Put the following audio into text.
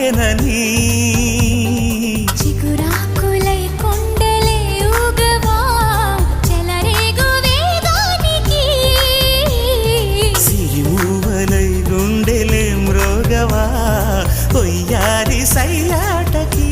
నాదేనని చిగురాకులై కొండలే ఊగవా చెలరేగు వేగానికి సిరిమూవలై గుండెలే మ్రోగవా ఒయ్యారి సయ్యాటకి